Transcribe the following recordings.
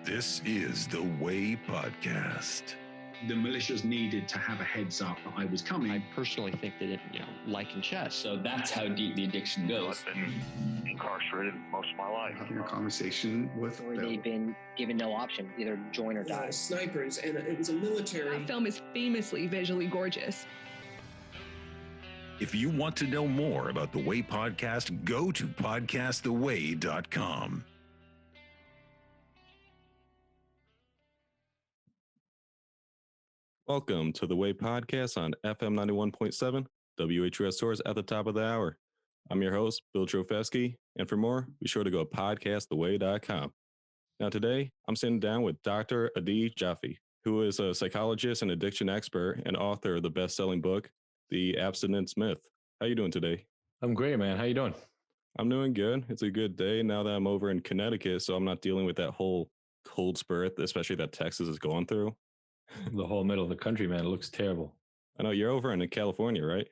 This is the Way Podcast. The militias needed to have a heads up that I was coming. I personally think that it, liking chess. So that's how deep the addiction goes. I've been incarcerated most of my life. Having a conversation with Or they've been given no option, either join or die. Snipers, and it was a military. That film is famously visually gorgeous. If you want to know more about the Way Podcast, go to podcasttheway.com. Welcome to the Way Podcast on FM 91.7, WHUS Tours at the top of the hour. I'm your host, Bill Trofesky, and for more, be sure to go to podcasttheway.com. Now today, I'm sitting down with Dr. Adi Jaffe, who is a psychologist and addiction expert and author of the best-selling book, The Abstinence Myth. How you doing today? I'm great, man. How you doing? I'm doing good. It's a good day now that I'm over in Connecticut, so I'm not dealing with that whole cold spurt, especially that Texas is going through. The whole middle of the country, man. It looks terrible. I know you're over in California, right?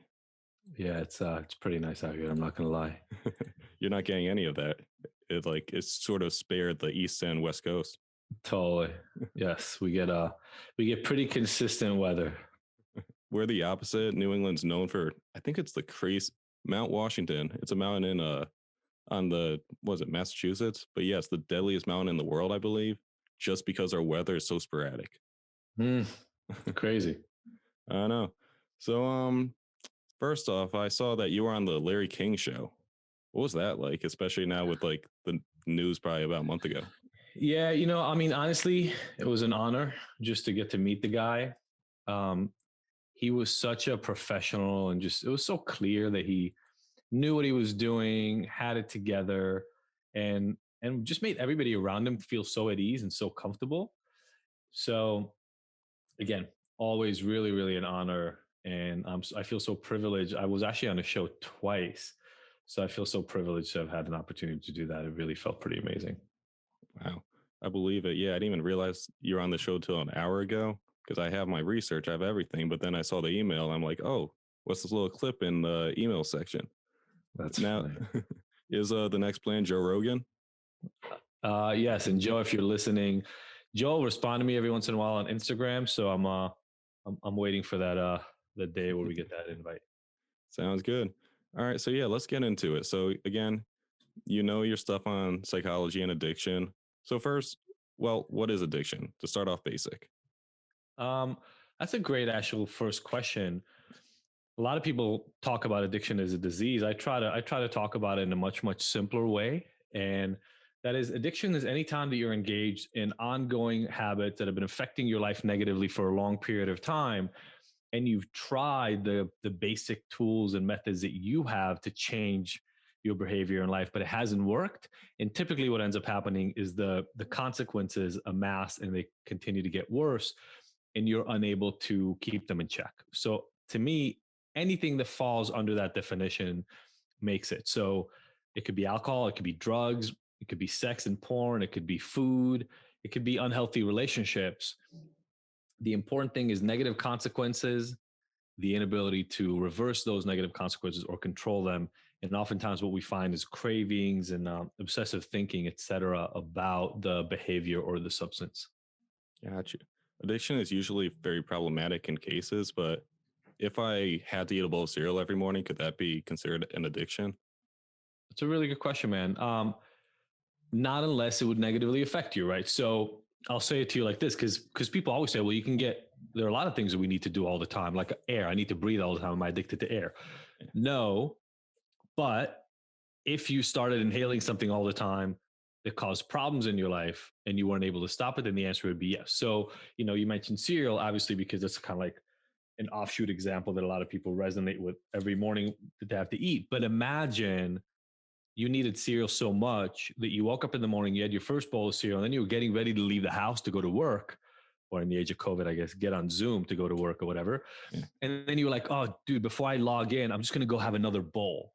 Yeah, it's pretty nice out here. I'm not gonna lie. You're not getting any of that. It's sort of spared the East and West Coast. Totally. Yes, we get pretty consistent weather. We're the opposite. New England's known for, I think it's the crazy Mount Washington. It's a mountain in Massachusetts? But yeah, it's the deadliest mountain in the world, I believe, just because our weather is so sporadic. Crazy. I know. So, first off, I saw that you were on the Larry King show. What was that like, especially now with the news probably about a month ago? Yeah, honestly, it was an honor just to get to meet the guy. He was such a professional and it was so clear that he knew what he was doing, had it together, and just made everybody around him feel so at ease and so comfortable. So again, always really, really an honor. And I feel so privileged. I was actually on the show twice. So I feel so privileged to have had an opportunity to do that. It really felt pretty amazing. Wow. I believe it. Yeah. I didn't even realize you were on the show till an hour ago because I have my research. I have everything. But then I saw the email. I'm like, oh, what's this little clip in the email section? That's now. Is the next plan Joe Rogan? Yes. And Joe, if you're listening, Joe will respond to me every once in a while on Instagram. So I'm waiting for that the day where we get that invite. Sounds good. All right. So yeah, let's get into it. So again, your stuff on psychology and addiction. So first, what is addiction? To start off basic. That's a great actual first question. A lot of people talk about addiction as a disease. I try to talk about it in a much, much simpler way. And that is, addiction is any time that you're engaged in ongoing habits that have been affecting your life negatively for a long period of time. And you've tried the basic tools and methods that you have to change your behavior in life, but it hasn't worked. And typically what ends up happening is the consequences amass and they continue to get worse and you're unable to keep them in check. So to me, anything that falls under that definition makes it. So it could be alcohol, it could be drugs, it could be sex and porn, it could be food, it could be unhealthy relationships. The important thing is negative consequences, the inability to reverse those negative consequences or control them. And oftentimes what we find is cravings and obsessive thinking, et cetera, about the behavior or the substance. Gotcha. Addiction is usually very problematic in cases, but if I had to eat a bowl of cereal every morning, could that be considered an addiction? It's a really good question, man. Not unless it would negatively affect you, right? So I'll say it to you like this, because people always say, well, there are a lot of things that we need to do all the time, like air. I need to breathe all the time. Am I addicted to air? No, but if you started inhaling something all the time that caused problems in your life and you weren't able to stop it, then the answer would be yes. So, you mentioned cereal, obviously, because that's kind of like an offshoot example that a lot of people resonate with every morning that they have to eat. But imagine you needed cereal so much that you woke up in the morning, you had your first bowl of cereal, and then you were getting ready to leave the house to go to work, or in the age of COVID, I guess, get on Zoom to go to work or whatever. Yeah. And then you were like, oh, dude, before I log in, I'm just going to go have another bowl.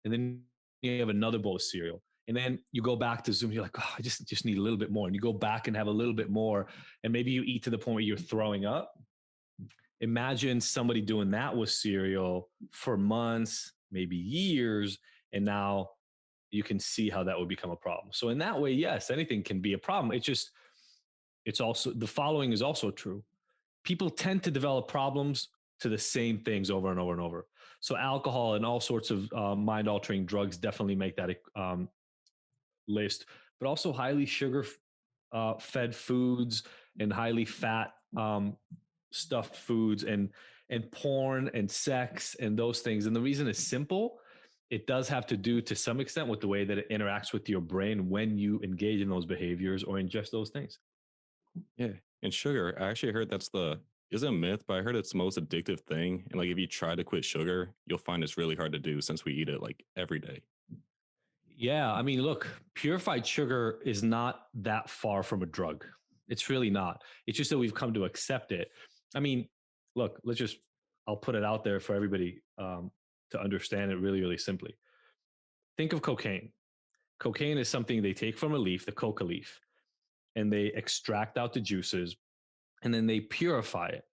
And then you have another bowl of cereal. And then you go back to Zoom. You're like, oh, I just need a little bit more. And you go back and have a little bit more. And maybe you eat to the point where you're throwing up. Imagine somebody doing that with cereal for months, maybe years. And now you can see how that would become a problem. So in that way, yes, anything can be a problem. It's just it's also, the following is also true. People tend to develop problems to the same things over and over and over. So alcohol and all sorts of mind altering drugs definitely make that list, but also highly sugar fed foods and highly fat stuffed foods and porn and sex and those things. And the reason is simple. It does have to do to some extent with the way that it interacts with your brain when you engage in those behaviors or ingest those things. Yeah. And sugar, I actually heard is a myth, but I heard it's the most addictive thing. And like if you try to quit sugar, you'll find it's really hard to do since we eat it like every day. Yeah. I mean, look, purified sugar is not that far from a drug. It's really not. It's just that we've come to accept it. I mean, look, I'll put it out there for everybody to understand it really, really simply. Think of cocaine. Cocaine is something they take from a leaf, the coca leaf, and they extract out the juices and then they purify it.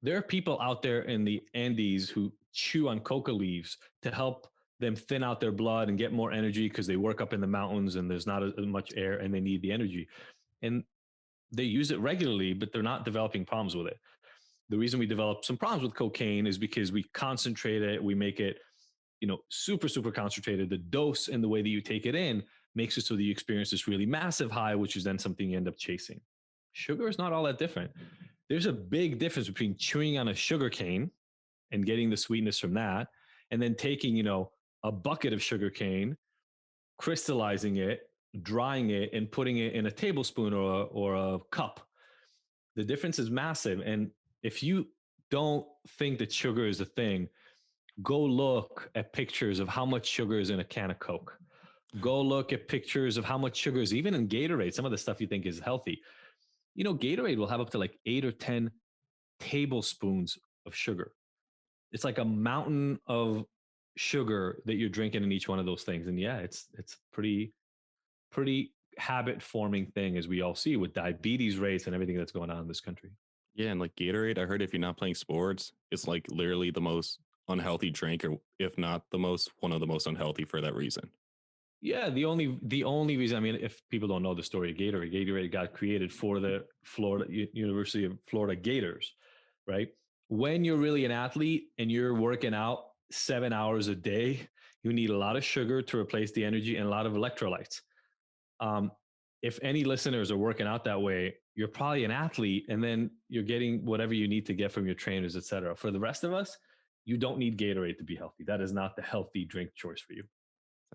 There are people out there in the Andes who chew on coca leaves to help them thin out their blood and get more energy because they work up in the mountains and there's not as much air and they need the energy. And they use it regularly, but they're not developing problems with it. The reason we develop some problems with cocaine is because we concentrate it, we make it, super, super concentrated. The dose and the way that you take it in makes it so that you experience this really massive high, which is then something you end up chasing. Sugar is not all that different. There's a big difference between chewing on a sugar cane and getting the sweetness from that, and then taking, a bucket of sugar cane, crystallizing it, drying it, and putting it in a tablespoon or a cup. The difference is massive. And if you don't think that sugar is a thing, go look at pictures of how much sugar is in a can of Coke. Go look at pictures of how much sugar is even in Gatorade, some of the stuff you think is healthy. Gatorade will have up to like 8 or 10 tablespoons of sugar. It's like a mountain of sugar that you're drinking in each one of those things. And yeah, it's pretty habit forming thing, as we all see with diabetes rates and everything that's going on in this country. Yeah. And like Gatorade, I heard if you're not playing sports, it's like literally the most unhealthy drink, or if not one of the most unhealthy for that reason. Yeah, the only reason, I mean, if people don't know the story of Gatorade got created for the University of Florida Gators, right? When you're really an athlete and you're working out 7 hours a day, you need a lot of sugar to replace the energy and a lot of electrolytes. If any listeners are working out that way, you're probably an athlete, and then you're getting whatever you need to get from your trainers, et cetera. For the rest of us, you don't need Gatorade to be healthy. That is not the healthy drink choice for you.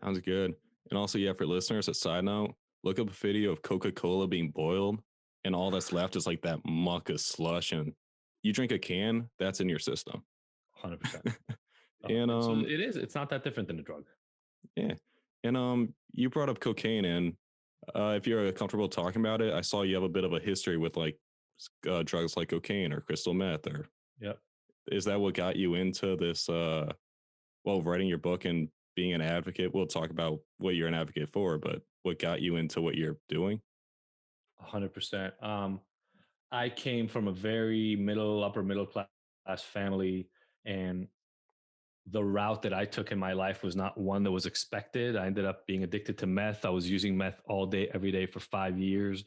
Sounds good. And also, yeah, for listeners, a side note, look up a video of Coca-Cola being boiled, and all that's left is like that muck of slush. And you drink a can, that's in your system. 100%. And so it's not that different than a drug. Yeah. And you brought up cocaine, and if you're comfortable talking about it, I saw you have a bit of a history with like drugs like cocaine or crystal meth. Or yep. Is that what got you into this? Writing your book and being an advocate. We'll talk about what you're an advocate for, but what got you into what you're doing? 100%. I came from a very upper middle class family, and the route that I took in my life was not one that was expected. I ended up being addicted to meth. I was using meth all day, every day for 5 years.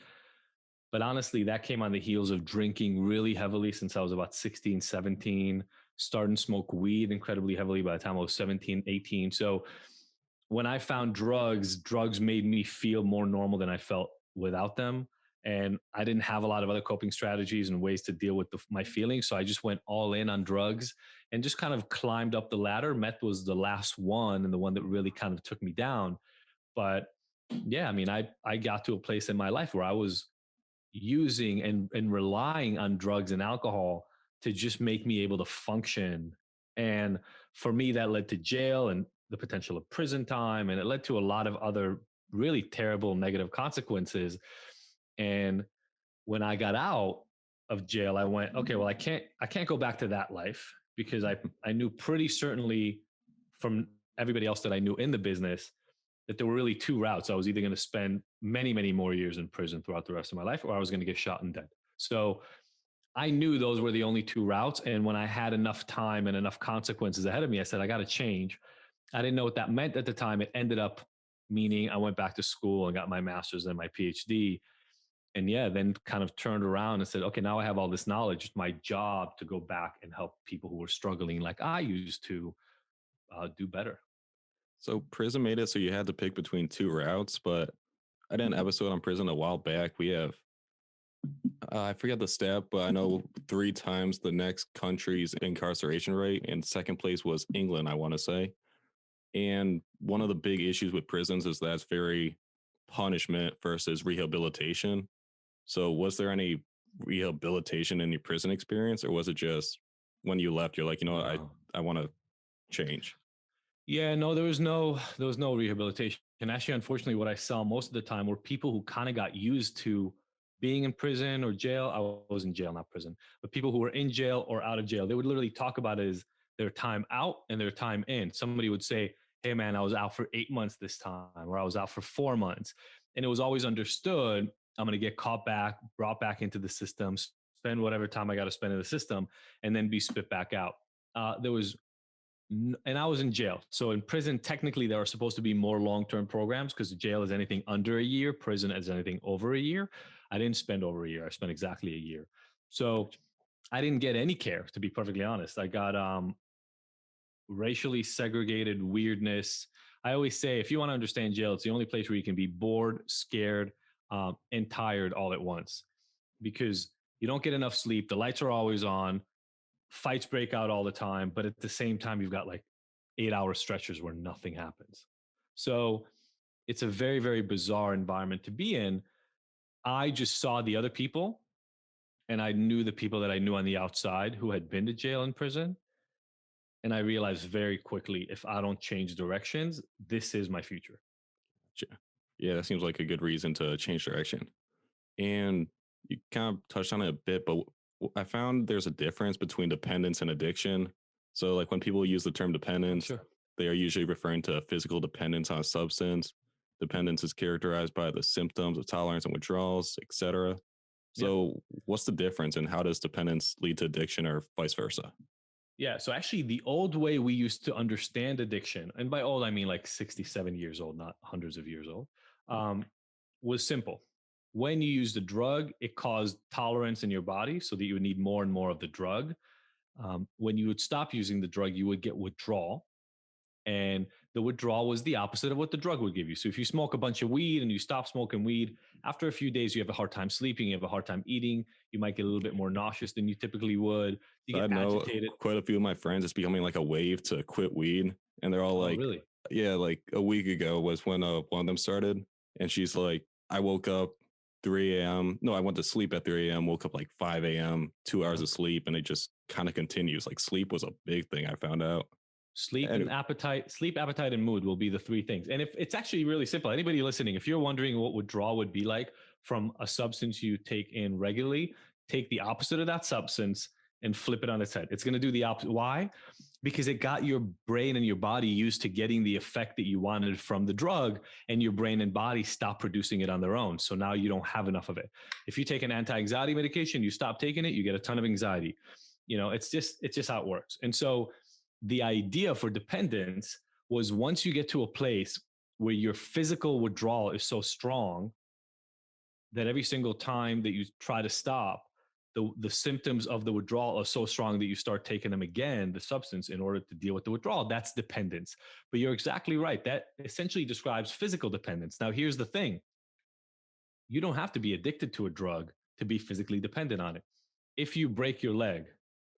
But honestly, that came on the heels of drinking really heavily since I was about 16, 17, starting to smoke weed incredibly heavily by the time I was 17, 18. So when I found drugs made me feel more normal than I felt without them. And I didn't have a lot of other coping strategies and ways to deal with my feelings. So I just went all in on drugs and just kind of climbed up the ladder. Meth was the last one and the one that really kind of took me down. But yeah, I mean, I got to a place in my life where I was using and relying on drugs and alcohol to just make me able to function. And for me, that led to jail and the potential of prison time. And it led to a lot of other really terrible negative consequences. And when I got out of jail, I went, okay, well, I can't go back to that life, because I knew pretty certainly from everybody else that I knew in the business that there were really two routes. I was either going to spend many, many more years in prison throughout the rest of my life, or I was going to get shot and dead. So I knew those were the only two routes. And when I had enough time and enough consequences ahead of me, I said, I got to change. I didn't know what that meant at the time. It ended up meaning I went back to school and got my master's and my PhD. And yeah, then kind of turned around and said, okay, now I have all this knowledge. It's my job to go back and help people who were struggling like I used to do better. So prison made it so you had to pick between two routes, but I did an episode on prison a while back. We have I forget the stat, but I know 3 times the next country's incarceration rate, and second place was England, I want to say. And one of the big issues with prisons is that it's very punishment versus rehabilitation. So, was there any rehabilitation in your prison experience, or was it just when you left, you're like, I want to change? Yeah, no, there was no rehabilitation. And actually, unfortunately, what I saw most of the time were people who kind of got used to being in prison or jail. I was in jail, not prison, but people who were in jail or out of jail, they would literally talk about it as their time out and their time in. Somebody would say, hey man, I was out for 8 months this time, or I was out for 4 months. And it was always understood, I'm going to get caught back, brought back into the system, spend whatever time I got to spend in the system, and then be spit back out. There was and I was in jail. So in prison, technically, there are supposed to be more long-term programs because jail is anything under a year, prison is anything over a year. I didn't spend over a year. I spent exactly a year. So I didn't get any care, to be perfectly honest. I got racially segregated weirdness. I always say, if you want to understand jail, it's the only place where you can be bored, scared, and tired all at once because you don't get enough sleep. The lights are always on. Fights break out all the time, but at the same time, you've got like 8-hour stretches where nothing happens. So it's a very, very bizarre environment to be in. I just saw the other people and I knew the people that I knew on the outside who had been to jail and prison. And I realized very quickly, if I don't change directions, this is my future. Yeah, that seems like a good reason to change direction. And you kind of touched on it a bit, but I found there's a difference between dependence and addiction. So, like when people use the term dependence, Sure. they are usually referring to physical dependence on a substance. Dependence is characterized by the symptoms of tolerance and withdrawals, etc. So, what's the difference, and how does dependence lead to addiction, or vice versa? Yeah. So actually, the old way we used to understand addiction, and by old I mean like 67 years old, not hundreds of years old, was simple. When you used a drug, it caused tolerance in your body so that you would need more and more of the drug. When you would stop using the drug, you would get withdrawal. And the withdrawal was the opposite of what the drug would give you. So if you smoke a bunch of weed and you stop smoking weed, after a few days, you have a hard time sleeping, you have a hard time eating, you might get a little bit more nauseous than you typically would. You get I know agitated. quite a few of my friends, it's becoming like a wave to quit weed. And they're all Oh, like, really? yeah, like a week ago was when one of them started. And she's like, I woke up 3 a.m. No, I went to sleep at 3 a.m., woke up like 5 a.m., 2 hours of sleep. And it just kind of continues. Like sleep was a big thing I found out. Sleep and appetite, sleep, appetite, and mood will be the three things. And if it's actually really simple, anybody listening, if you're wondering what withdrawal would be like from a substance you take in regularly, take the opposite of that substance and flip it on its head. It's going to do the opposite. Why? Because it got your brain and your body used to getting the effect that you wanted from the drug, and your brain and body stop producing it on their own. So now you don't have enough of it. If you take an anti-anxiety medication, you stop taking it, you get a ton of anxiety. It's just how it works. And so the idea for dependence was once you get to a place where your physical withdrawal is so strong that every single time that you try to stop, the symptoms of the withdrawal are so strong that you start taking them again, the substance, in order to deal with the withdrawal. That's dependence. But you're exactly right. That essentially describes physical dependence. Now, here's the thing. You don't have to be addicted to a drug to be physically dependent on it. If you break your leg,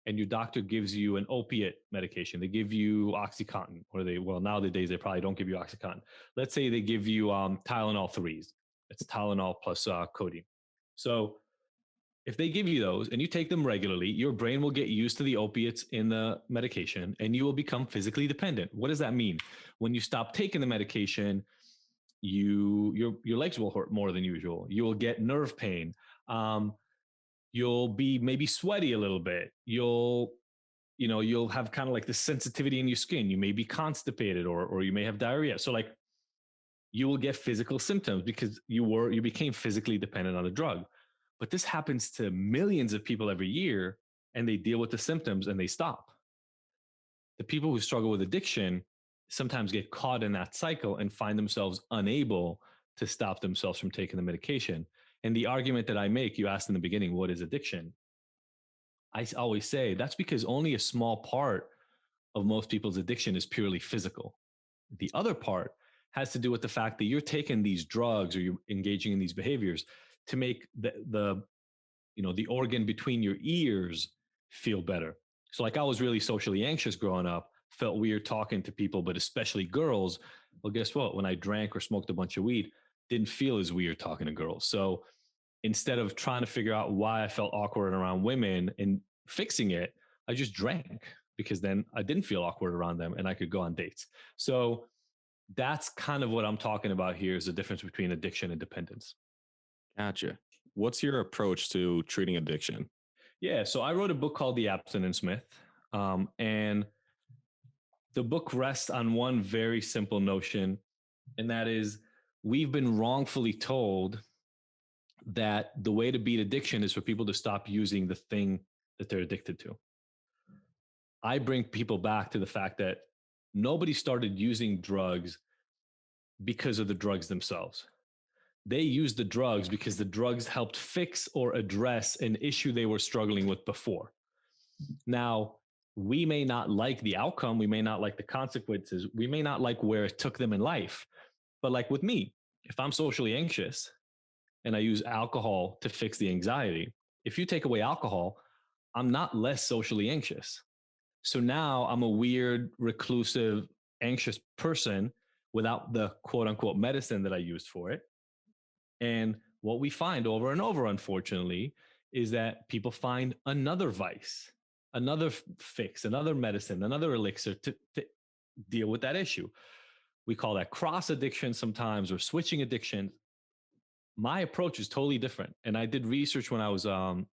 and your doctor gives you an opiate medication, they give you Oxycontin, or nowadays they probably don't give you Oxycontin. Let's say they give you Tylenol 3s. It's Tylenol plus codeine. So if they give you those and you take them regularly, your brain will get used to the opiates in the medication and you will become physically dependent. What does that mean? When you stop taking the medication, your legs will hurt more than usual. You will get nerve pain. You'll be maybe sweaty a little bit. You'll have kind of like this sensitivity in your skin. You may be constipated or you may have diarrhea. So like you will get physical symptoms because you became physically dependent on the drug. But this happens to millions of people every year, and they deal with the symptoms and they stop. The people who struggle with addiction sometimes get caught in that cycle and find themselves unable to stop themselves from taking the medication. And the argument that I make, you asked in the beginning, what is addiction? I always say that's because only a small part of most people's addiction is purely physical. The other part has to do with the fact that you're taking these drugs or you're engaging in these behaviors to make the organ between your ears feel better. So like I was really socially anxious growing up, felt weird talking to people, but especially girls. Well, guess what? When I drank or smoked a bunch of weed, didn't feel as weird talking to girls. So instead of trying to figure out why I felt awkward around women and fixing it, I just drank because then I didn't feel awkward around them and I could go on dates. So that's kind of what I'm talking about here is the difference between addiction and dependence. Gotcha. What's your approach to treating addiction? Yeah. So I wrote a book called The Abstinence Myth. And the book rests on one very simple notion, and that is we've been wrongfully told that the way to beat addiction is for people to stop using the thing that they're addicted to. I bring people back to the fact that nobody started using drugs because of the drugs themselves. They used the drugs because the drugs helped fix or address an issue they were struggling with before. Now, we may not like the outcome. We may not like the consequences. We may not like where it took them in life. But like with me, if I'm socially anxious and I use alcohol to fix the anxiety, if you take away alcohol, I'm not less socially anxious. So now I'm a weird, reclusive, anxious person without the quote unquote medicine that I used for it. And what we find over and over, unfortunately, is that people find another vice, another fix, another medicine, another elixir to deal with that issue. We call that cross addiction sometimes or switching addiction. My approach is totally different. And I did research when I was a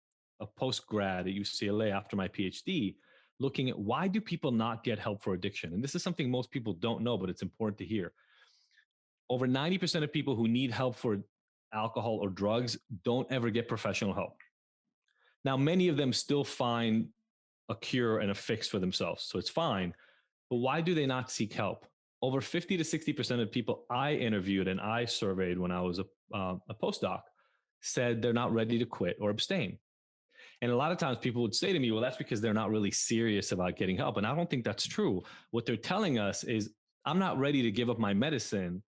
post grad at UCLA after my PhD, looking at why do people not get help for addiction? And this is something most people don't know, but it's important to hear. Over 90% of people who need help for alcohol or drugs don't ever get professional help. Now, many of them still find a cure and a fix for themselves, so it's fine. But why do they not seek help? Over 50 to 60% of people I interviewed and I surveyed when I was a postdoc said they're not ready to quit or abstain. And a lot of times people would say to me, well, that's because they're not really serious about getting help. And I don't think that's true. What they're telling us is, I'm not ready to give up my medicine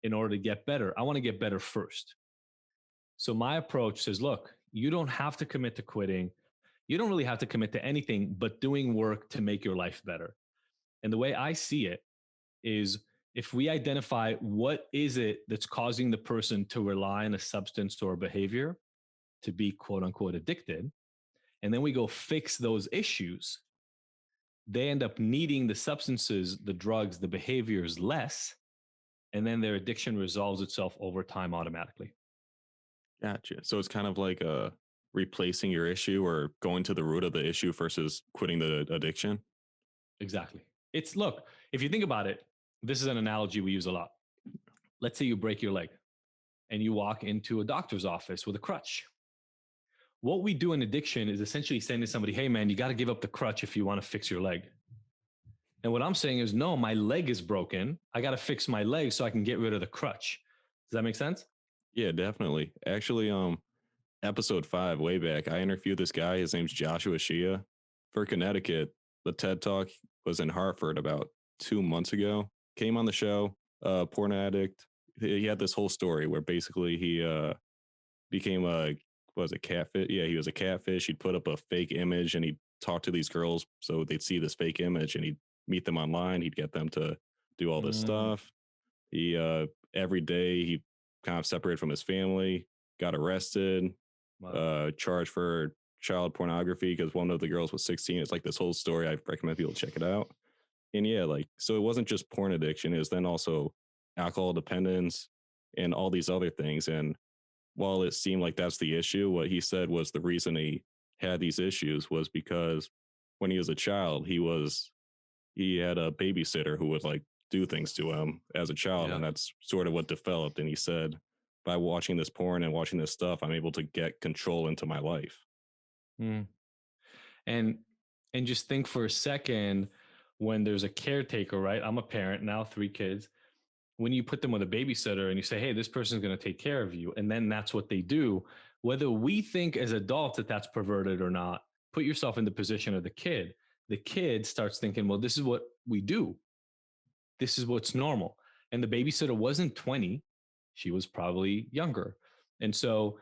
in order to get better. I want to get better first. So my approach says, look, you don't have to commit to quitting. You don't really have to commit to anything but doing work to make your life better. And the way I see it is if we identify what is it that's causing the person to rely on a substance or a behavior to be quote unquote addicted, and then we go fix those issues, they end up needing the substances, the drugs, the behaviors less, and then their addiction resolves itself over time automatically. Gotcha. So it's kind of like replacing your issue or going to the root of the issue versus quitting the addiction. Exactly. Look, if you think about it, this is an analogy we use a lot. Let's say you break your leg and you walk into a doctor's office with a crutch. What we do in addiction is essentially saying to somebody, hey man, you got to give up the crutch if you want to fix your leg. And what I'm saying is, no, my leg is broken. I got to fix my leg so I can get rid of the crutch. Does that make sense? Yeah, definitely. Actually, episode 5, way back, I interviewed this guy. His name's Joshua Shea for Connecticut. The TED Talk was in Hartford about 2 months ago. Came on the show, porn addict. He had this whole story where basically he became a catfish? Yeah, he was a catfish. He'd put up a fake image and he'd talk to these girls so they'd see this fake image and he'd meet them online. He'd get them to do all this stuff. He every day he kind of separated from his family, got arrested, charged for child pornography because one of the girls was 16. It's like this whole story. I recommend people check it out. And yeah, like, so it wasn't just porn addiction. It was then also alcohol dependence and all these other things. And while it seemed like that's the issue, what he said was the reason he had these issues was because when he was a child, he had a babysitter who would like do things to him as a child. Yeah. And that's sort of what developed. And he said, by watching this porn and watching this stuff, I'm able to get control into my life. And just think for a second, when there's a caretaker, right? I'm a parent now, 3 kids. when you put them with a babysitter and you say, hey, this person's going to take care of you, and then that's what they do, whether we think as adults that that's perverted or not, put yourself in the position of the kid. The kid starts thinking, well, this is what we do. This is what's normal. And the babysitter wasn't 20. She was probably younger. And so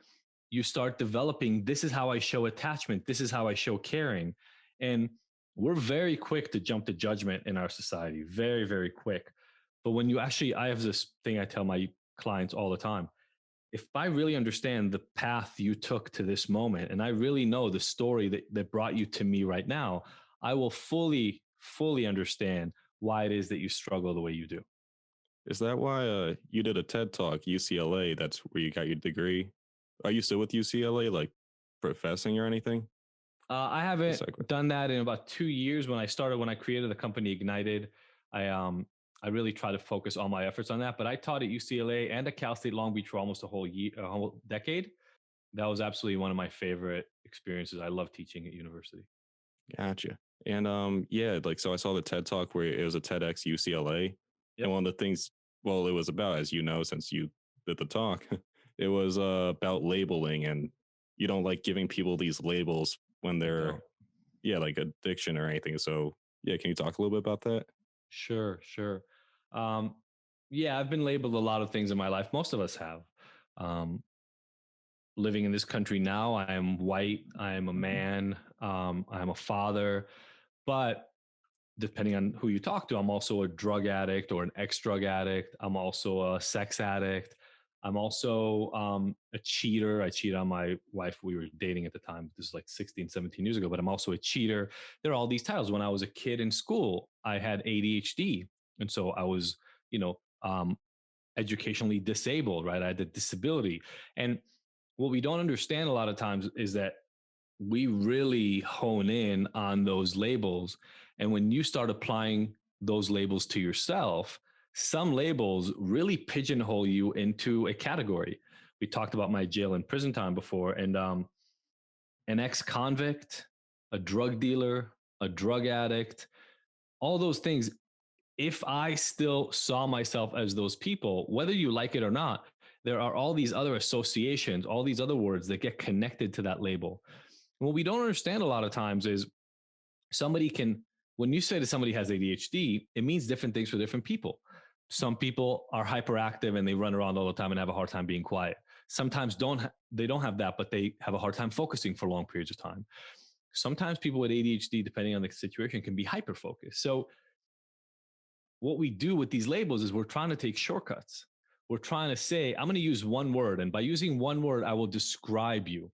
you start developing, this is how I show attachment. This is how I show caring. And we're very quick to jump to judgment in our society, very, very quick. But when you actually, I have this thing I tell my clients all the time. If I really understand the path you took to this moment, and I really know the story that brought you to me right now, I will fully understand why it is that you struggle the way you do. Is that why you did a TED Talk, UCLA? That's where you got your degree. Are you still with UCLA, like professing or anything? I haven't done that in about 2 years. When I created the company Ignited, I really try to focus all my efforts on that. But I taught at UCLA and at Cal State Long Beach for almost a whole decade. That was absolutely one of my favorite experiences. I love teaching at university. Gotcha. And yeah, like, so I saw the TED Talk where it was a TEDx UCLA. Yep. And one of the things, well, it was about, as you know, since you did the talk, it was about labeling, and you don't like giving people these labels when they're, like addiction or anything. So yeah, can you talk a little bit about that? Sure. Yeah, I've been labeled a lot of things in my life. Most of us have. Living in this country now, I am white, I am a man, I am a father, but depending on who you talk to, I'm also a drug addict or an ex-drug addict. I'm also a sex addict. I'm also a cheater. I cheated on my wife. We were dating at the time. This is like 16, 17 years ago, but I'm also a cheater. There are all these titles. When I was a kid in school, I had ADHD. And so I was, educationally disabled, right? I had a disability. And what we don't understand a lot of times is that we really hone in on those labels. And when you start applying those labels to yourself, some labels really pigeonhole you into a category. We talked about my jail and prison time before, and an ex-convict, a drug dealer, a drug addict, all those things. If I still saw myself as those people, whether you like it or not, there are all these other associations, all these other words that get connected to that label. And what we don't understand a lot of times is when you say to somebody has ADHD, it means different things for different people. Some people are hyperactive and they run around all the time and have a hard time being quiet. Sometimes they don't have that, but they have a hard time focusing for long periods of time. Sometimes people with ADHD, depending on the situation, can be hyper-focused. So what we do with these labels is we're trying to take shortcuts. We're trying to say, I'm going to use one word, and by using one word, I will describe you.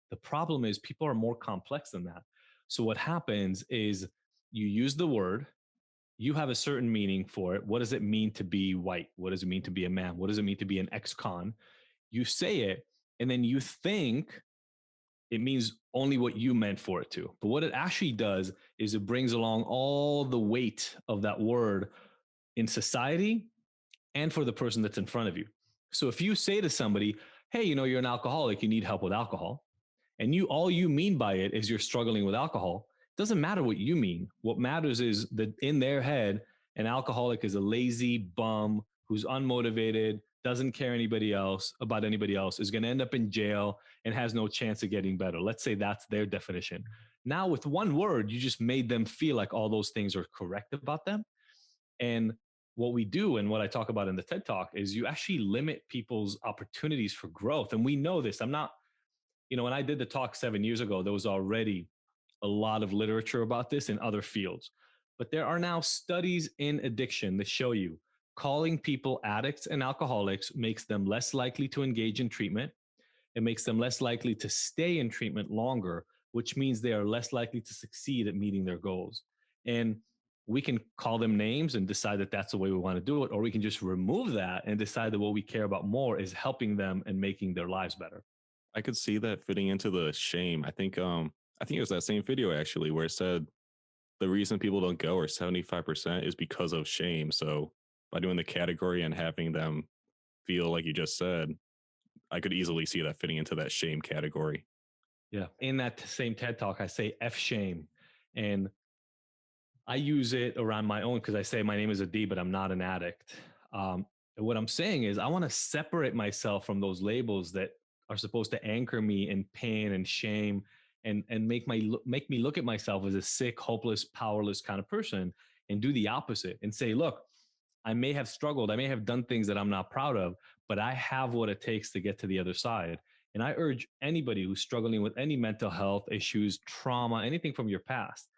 The problem is people are more complex than that. So what happens is you use the word, you have a certain meaning for it. What does it mean to be white? What does it mean to be a man? What does it mean to be an ex-con? You say it, and then you think it means only what you meant for it to. But what it actually does is it brings along all the weight of that word in society and for the person that's in front of you. So if you say to somebody, hey, you're an alcoholic, you need help with alcohol, and all you mean by it is you're struggling with alcohol, it doesn't matter what you mean. What matters is that in their head, an alcoholic is a lazy bum who's unmotivated, doesn't care about anybody else, is going to end up in jail and has no chance of getting better. Let's say that's their definition. Now, with one word, you just made them feel like all those things are correct about them. And what we do, and what I talk about in the TED Talk, is you actually limit people's opportunities for growth. And we know this. When I did the talk 7 years ago, there was already a lot of literature about this in other fields. But there are now studies in addiction that show you calling people addicts and alcoholics makes them less likely to engage in treatment. It makes them less likely to stay in treatment longer, which means they are less likely to succeed at meeting their goals. And we can call them names and decide that that's the way we want to do it, or we can just remove that and decide that what we care about more is helping them and making their lives better. I could see that fitting into the shame. I think it was that same video actually where it said the reason people don't go, or 75%, is because of shame. So by doing the category and having them feel like you just said, I could easily see that fitting into that shame category. Yeah. In that same TED Talk, I say F shame. And I use it around my own because I say my name is Adi, but I'm not an addict. And what I'm saying is I want to separate myself from those labels that are supposed to anchor me in pain and shame and make me look at myself as a sick, hopeless, powerless kind of person, and do the opposite and say, look, I may have struggled, I may have done things that I'm not proud of, but I have what it takes to get to the other side. And I urge anybody who's struggling with any mental health issues, trauma, anything from your past,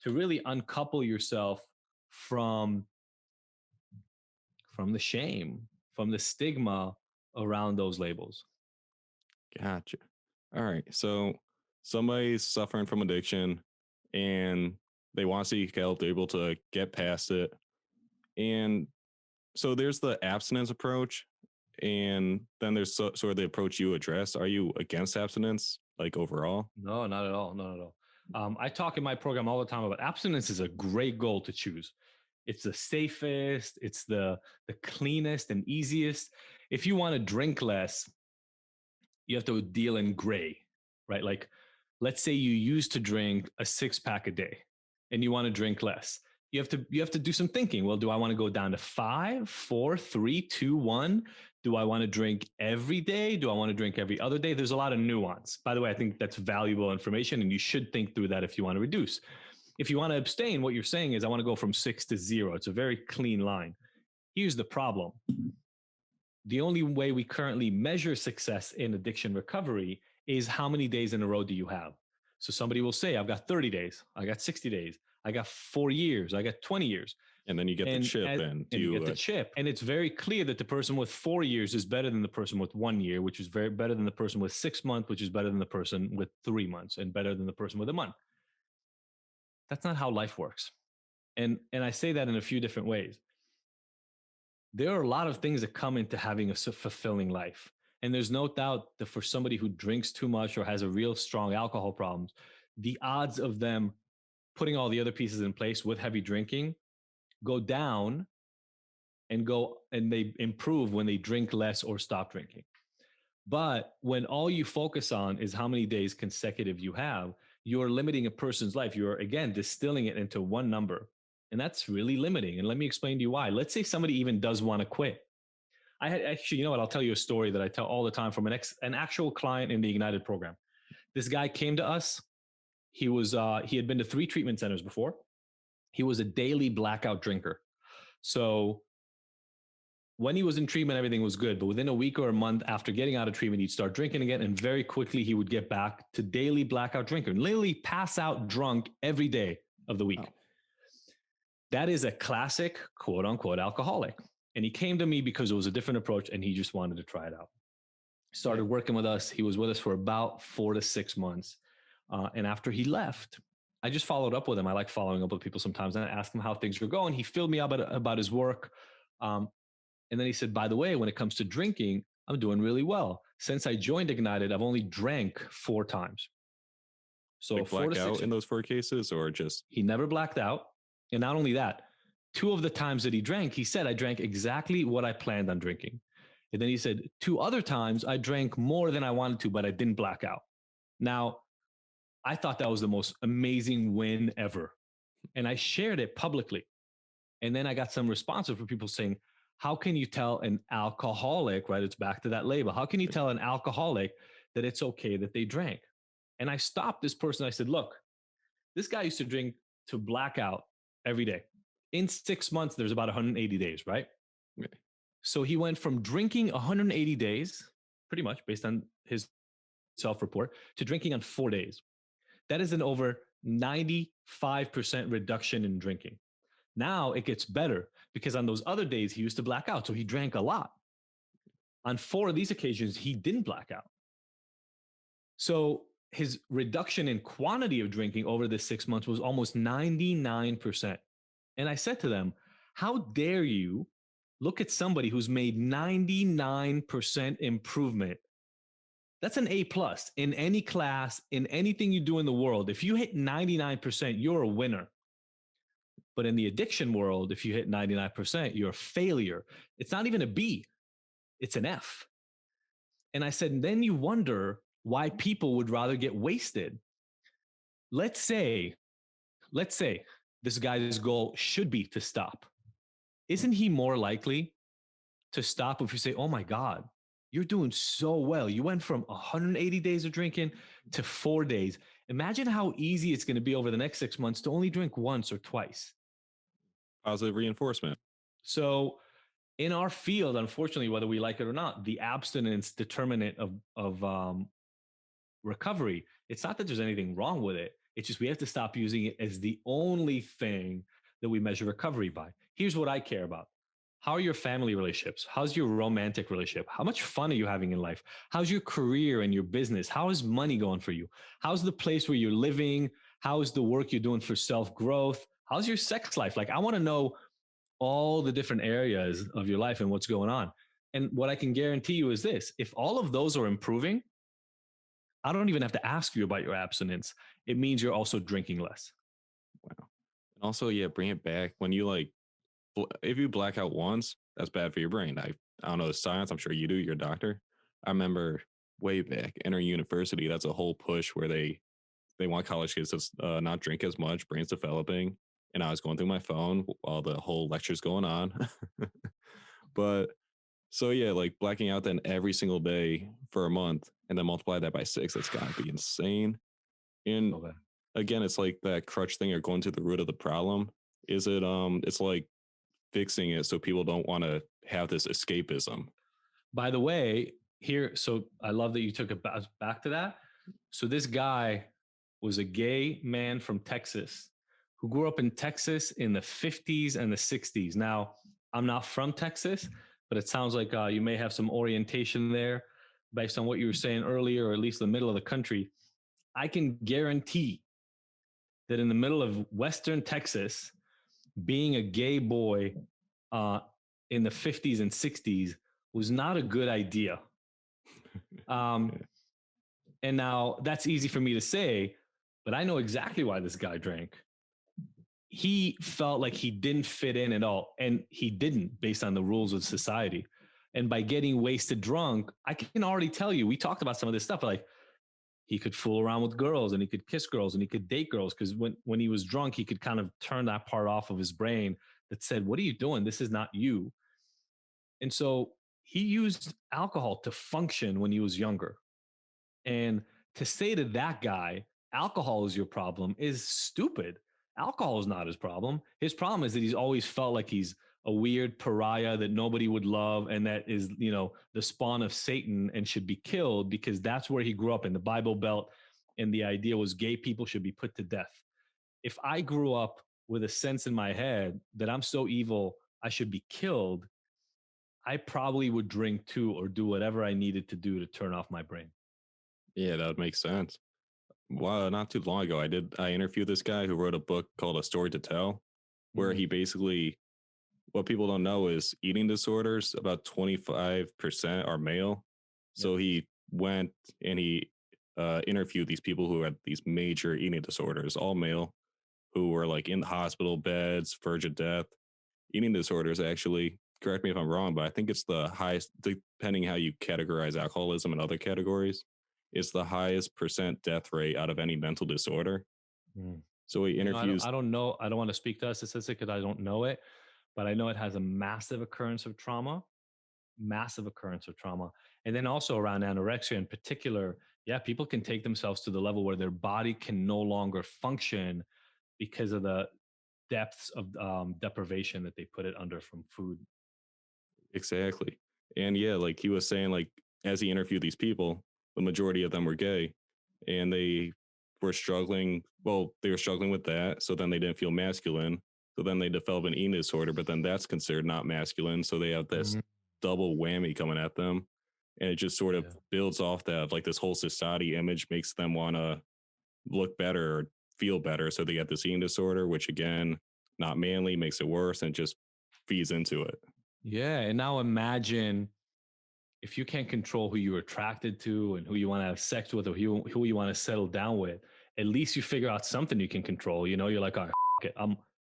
to really uncouple yourself from the shame, from the stigma around those labels. Gotcha. All right. So somebody's suffering from addiction and they want to seek help. They're able to get past it. And so there's the abstinence approach. And then there's sort of the approach you address. Are you against abstinence, like overall? No, not at all. Not at all. I talk in my program all the time about abstinence is a great goal to choose. It's the safest, it's the cleanest and easiest. If you want to drink less, you have to deal in gray, right? Like, let's say you used to drink a 6-pack a day and you want to drink less. You have to do some thinking. Well, do I want to go down to 5, 4, 3, 2, 1? Do I want to drink every day? Do I want to drink every other day? There's a lot of nuance. By the way, I think that's valuable information and you should think through that if you want to reduce. If you want to abstain, what you're saying is I want to go from 6 to 0. It's a very clean line. Here's the problem. The only way we currently measure success in addiction recovery is how many days in a row do you have? So somebody will say, I've got 30 days, I got 60 days, I got 4 years, I got 20 years. And then you get the chip. And you get the chip. And it's very clear that the person with 4 years is better than the person with 1 year, which is very better than the person with 6 months, which is better than the person with 3 months, and better than the person with a month. That's not how life works. And I say that in a few different ways. There are a lot of things that come into having a fulfilling life. And there's no doubt that for somebody who drinks too much or has a real strong alcohol problems, the odds of them putting all the other pieces in place with heavy drinking go down and they improve when they drink less or stop drinking. But when all you focus on is how many days consecutive you have, you're limiting a person's life. You're, again, distilling it into one number. And that's really limiting. And let me explain to you why. Let's say somebody even does want to quit. I had actually, you know what? I'll tell you a story that I tell all the time from an actual client in the Ignited program. This guy came to us. He had been to 3 treatment centers before. He was a daily blackout drinker. So when he was in treatment, everything was good. But within a week or a month after getting out of treatment, he'd start drinking again. And very quickly, he would get back to daily blackout drinker and literally pass out drunk every day of the week. Oh. That is a classic, quote unquote, alcoholic. And he came to me because it was a different approach and he just wanted to try it out. Started working with us. He was with us for about 4 to 6 months. And after he left, I just followed up with him. I like following up with people sometimes. And I asked him how things were going. He filled me out about his work. And then he said, by the way, when it comes to drinking, I'm doing really well. Since I joined Ignited, I've only drank 4 times. So like 4 to 6 in those 4 cases, or just? He never blacked out. And not only that, 2 of the times that he drank, he said, I drank exactly what I planned on drinking. And then he said, 2 other times I drank more than I wanted to, but I didn't black out. Now, I thought that was the most amazing win ever. And I shared it publicly. And then I got some responses from people saying, how can you tell an alcoholic, right? It's back to that label. How can you tell an alcoholic that it's okay that they drank? And I stopped this person. I said, look, this guy used to drink to black out every day. In 6 months, there's about 180 days, right? Okay. So he went from drinking 180 days, pretty much based on his self-report, to drinking on 4 days. That is an over 95% reduction in drinking. Now it gets better because on those other days, he used to black out. So he drank a lot. On 4 of these occasions, he didn't black out. So his reduction in quantity of drinking over the 6 months was almost 99%. And I said to them, how dare you look at somebody who's made 99% improvement? That's an A+ in any class, in anything you do in the world. If you hit 99%, you're a winner. But in the addiction world, if you hit 99%, you're a failure. It's not even a B, it's an F. And I said, then you wonder why people would rather get wasted. Let's say this guy's goal should be to stop. Isn't he more likely to stop if you say, oh my God, you're doing so well. You went from 180 days of drinking to 4 days. Imagine how easy it's going to be over the next 6 months to only drink once or twice. Positive reinforcement. So in our field, unfortunately, whether we like it or not, the abstinence determinant of recovery, it's not that there's anything wrong with it. It's just we have to stop using it as the only thing that we measure recovery by. Here's what I care about. How are your family relationships? How's your romantic relationship? How much fun are you having in life? How's your career and your business? How is money going for you? How's the place where you're living? How's the work you're doing for self-growth? How's your sex life? Like, I want to know all the different areas of your life and what's going on. And what I can guarantee you is this: if all of those are improving, I don't even have to ask you about your abstinence. It means you're also drinking less. Wow. And also, yeah, bring it back when you if you black out once, that's bad for your brain. I don't know the science. I'm sure you do. You're a doctor. I remember way back entering university. That's a whole push where they want college kids to not drink as much. Brain's developing, and I was going through my phone while the whole lecture's going on. But so yeah, like blacking out then every single day for a month, and then multiply that by 6. That's got to be insane. And again, it's like that crutch thing, or going to the root of the problem. Is it? It's like fixing it so people don't want to have this escapism. By the way, so I love that you took it back to that. So this guy was a gay man from Texas who grew up in Texas in the 50s and the 60s. Now, I'm not from Texas, but it sounds like you may have some orientation there based on what you were saying earlier, or at least the middle of the country. I can guarantee that in the middle of Western Texas, being a gay boy in the 50s and 60s was not a good idea. And now that's easy for me to say, but I know exactly why this guy drank. He felt like he didn't fit in at all, and he didn't, based on the rules of society. And by getting wasted drunk, I can already tell you, we talked about some of this stuff, like he could fool around with girls, and he could kiss girls, and he could date girls, because when he was drunk, he could kind of turn that part off of his brain that said, what are you doing? This is not you. And so he used alcohol to function when he was younger. And to say to that guy, alcohol is your problem, is stupid. Alcohol is not his problem. His problem is that he's always felt like he's a weird pariah that nobody would love, and that is, the spawn of Satan and should be killed, because that's where he grew up in the Bible Belt. And the idea was gay people should be put to death. If I grew up with a sense in my head that I'm so evil, I should be killed, I probably would drink too, or do whatever I needed to do to turn off my brain. Yeah, that would make sense. Well, not too long ago, I interviewed this guy who wrote a book called A Story to Tell, where he basically, what people don't know is eating disorders, about 25% are male. So he went and he interviewed these people who had these major eating disorders, all male, who were like in the hospital beds, verge of death. Eating disorders, actually, correct me if I'm wrong, but I think it's the highest, depending how you categorize alcoholism and other categories, it's the highest percent death rate out of any mental disorder. So he interviews. I don't know. I don't want to speak to that statistic because I don't know it, but I know it has a massive occurrence of trauma. And then also around anorexia in particular, yeah, people can take themselves to the level where their body can no longer function because of the depths of deprivation that they put it under from food. Exactly. And yeah, like he was saying, like as he interviewed these people, the majority of them were gay, and they were struggling. Well, they were struggling with that. So then they didn't feel masculine. So then they develop an eating disorder, but then that's considered not masculine. So they have this double whammy coming at them. And it just sort of builds off that, like this whole society image makes them want to look better or feel better. So they get this eating disorder, which again, not manly, makes it worse, and just feeds into it. Yeah. And now imagine if you can't control who you're attracted to and who you want to have sex with, or who you want to settle down with, at least you figure out something you can control. You're like, all right, it.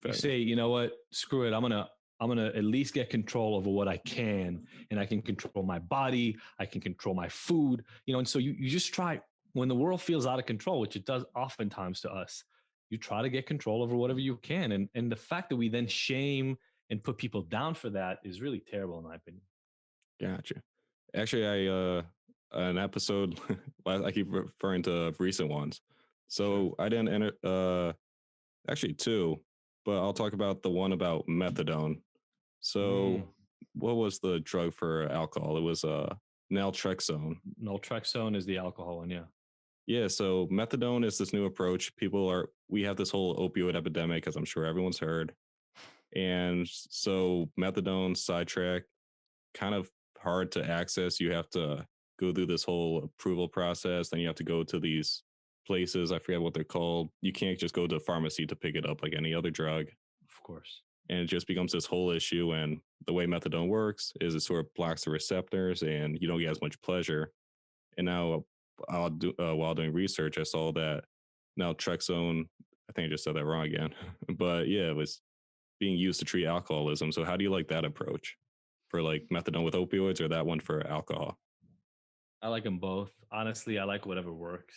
You say, you know what, screw it. I'm gonna at least get control over what I can, and I can control my body. I can control my food. And so you just try, when the world feels out of control, which it does oftentimes to us, you try to get control over whatever you can. And the fact that we then shame and put people down for that is really terrible, in my opinion. Gotcha. Actually, an episode, I keep referring to recent ones. So I didn't enter, actually two, but I'll talk about the one about methadone. So what was the drug for alcohol? It was naltrexone. Naltrexone is the alcohol one, yeah. Yeah, so methadone is this new approach. We have this whole opioid epidemic, as I'm sure everyone's heard. And so methadone, sidetrack, kind of hard to access. You have to go through this whole approval process. Then you have to go to these places. I forget what they're called. You can't just go to a pharmacy to pick it up like any other drug. Of course. And it just becomes this whole issue. And the way methadone works is it sort of blocks the receptors and you don't get as much pleasure. And now while doing research, I saw that naltrexone, I think I just said that wrong again, but yeah, it was being used to treat alcoholism. So how do you like that approach for like methadone with opioids or that one for alcohol? I like them both. Honestly, I like whatever works.